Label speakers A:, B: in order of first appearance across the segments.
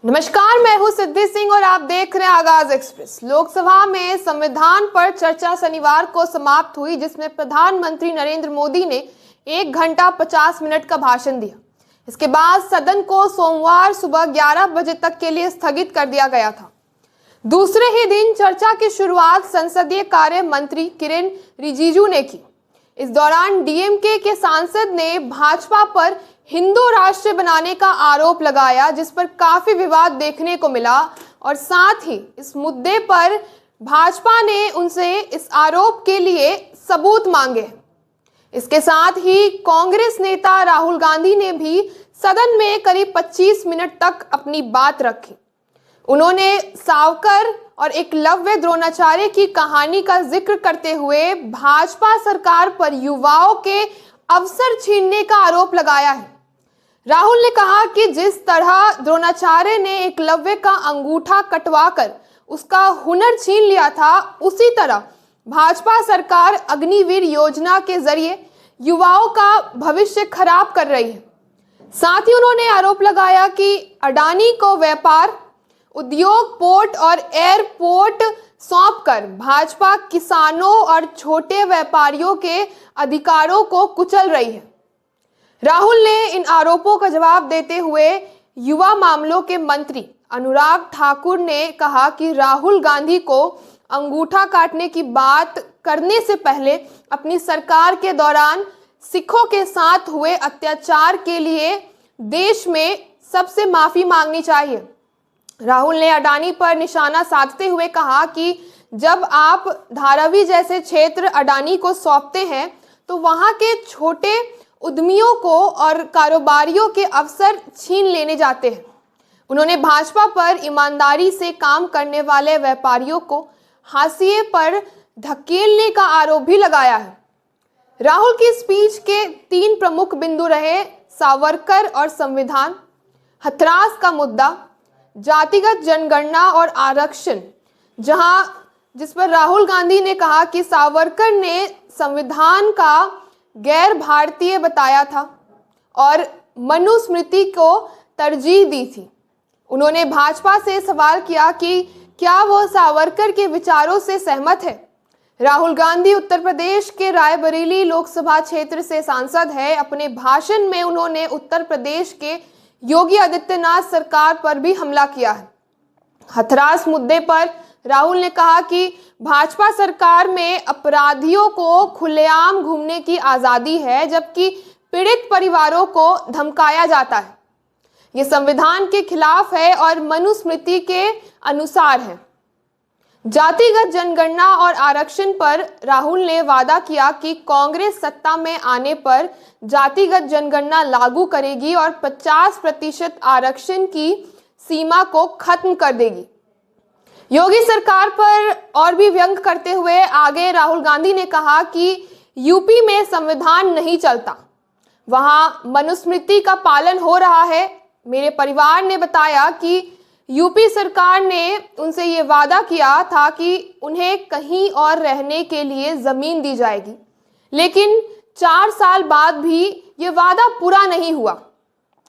A: नमस्कार, मैं हूं सिद्धि सिंह और आप देख रहे हैं आगाज एक्सप्रेस। लोकसभा में संविधान पर चर्चा शनिवार को समाप्त हुई, जिसमें प्रधानमंत्री नरेंद्र मोदी ने 1 घंटा 50 मिनट का भाषण दिया। इसके बाद सदन को सोमवार सुबह 11 बजे तक के लिए स्थगित कर दिया गया था। दूसरे ही दिन चर्चा की शुरुआत संसदीय कार्य मंत्री किरेन रिजिजू ने की। इस दौरान डीएमके के सांसद ने भाजपा पर हिंदू राष्ट्र बनाने का आरोप लगाया, जिस पर काफी विवाद देखने को मिला और साथ ही इस मुद्दे पर भाजपा ने उनसे इस आरोप के लिए सबूत मांगे। इसके साथ ही कांग्रेस नेता राहुल गांधी ने भी सदन में करीब 25 मिनट तक अपनी बात रखी। उन्होंने सावरकर और एकलव्य द्रोणाचार्य की कहानी का जिक्र करते हुए भाजपा सरकार पर युवाओं के अवसर छीनने का आरोप लगाया है। राहुल ने कहा कि जिस तरह द्रोणाचार्य ने एकलव्य का अंगूठा कटवाकर उसका हुनर छीन लिया था, उसी तरह भाजपा सरकार अग्निवीर योजना के जरिए युवाओं का भविष्य खराब कर रही है। साथ ही उन्होंने आरोप लगाया कि अडानी को व्यापार, उद्योग, पोर्ट और एयरपोर्ट सौंपकर भाजपा किसानों और छोटे व्यापारियों के अधिकारों को कुचल रही है। राहुल ने इन आरोपों का जवाब देते हुए युवा मामलों के मंत्री अनुराग ठाकुर ने कहा कि राहुल गांधी को अंगूठा काटने की बात करने से पहले अपनी सरकार के दौरान सिखों के साथ हुए अत्याचार के लिए देश में सबसे माफी मांगनी चाहिए। राहुल ने अडानी पर निशाना साधते हुए कहा कि जब आप धारावी जैसे क्षेत्र अडानी को सौंपते हैं तो वहां के छोटे उद्यमियों को और कारोबारियों के अवसर छीन लेने जाते हैं। उन्होंने भाजपा पर ईमानदारी से काम करने वाले व्यापारियों को हाशिए पर धकेलने का आरोप भी लगाया है। राहुल की स्पीच के 3 प्रमुख बिंदु रहे: सावरकर और संविधान, हथरास का मुद्दा, जातिगत जनगणना और आरक्षण, जिस पर राहुल गांधी ने कहा कि सावरकर ने संविधान का गैर भारतीय बताया था और मनुस्मृति को तरजीह दी थी। उन्होंने भाजपा से सवाल किया कि क्या वो सावरकर के विचारों से सहमत है। राहुल गांधी उत्तर प्रदेश के रायबरेली लोकसभा क्षेत्र से सांसद है। अपने भाषण में उन्होंने उत्तर प्रदेश के योगी आदित्यनाथ सरकार पर भी हमला किया है। हथरास मुद्दे पर राहुल ने कहा कि भाजपा सरकार में अपराधियों को खुलेआम घूमने की आजादी है, जबकि पीड़ित परिवारों को धमकाया जाता है। ये संविधान के खिलाफ है और मनुस्मृति के अनुसार है। जातिगत जनगणना और आरक्षण पर राहुल ने वादा किया कि कांग्रेस सत्ता में आने पर जातिगत जनगणना लागू करेगी और 50% आरक्षण की सीमा को खत्म कर देगी। योगी सरकार पर और भी व्यंग करते हुए आगे राहुल गांधी ने कहा कि यूपी में संविधान नहीं चलता, वहां मनुस्मृति का पालन हो रहा है। मेरे परिवार ने बताया कि यूपी सरकार ने उनसे ये वादा किया था कि उन्हें कहीं और रहने के लिए जमीन दी जाएगी, लेकिन 4 साल बाद भी ये वादा पूरा नहीं हुआ।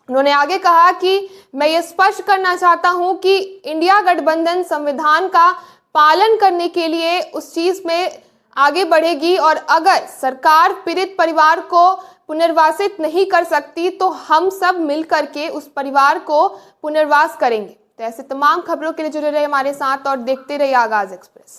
A: उन्होंने आगे कहा कि मैं ये स्पष्ट करना चाहता हूं कि इंडिया गठबंधन संविधान का पालन करने के लिए उस चीज में आगे बढ़ेगी और अगर सरकार पीड़ित परिवार को पुनर्वासित नहीं कर सकती तो हम सब मिलकर के उस परिवार को पुनर्वास करेंगे। तो ऐसे तमाम खबरों के लिए जुड़े रहे हमारे साथ और देखते रहिए आगाज एक्सप्रेस।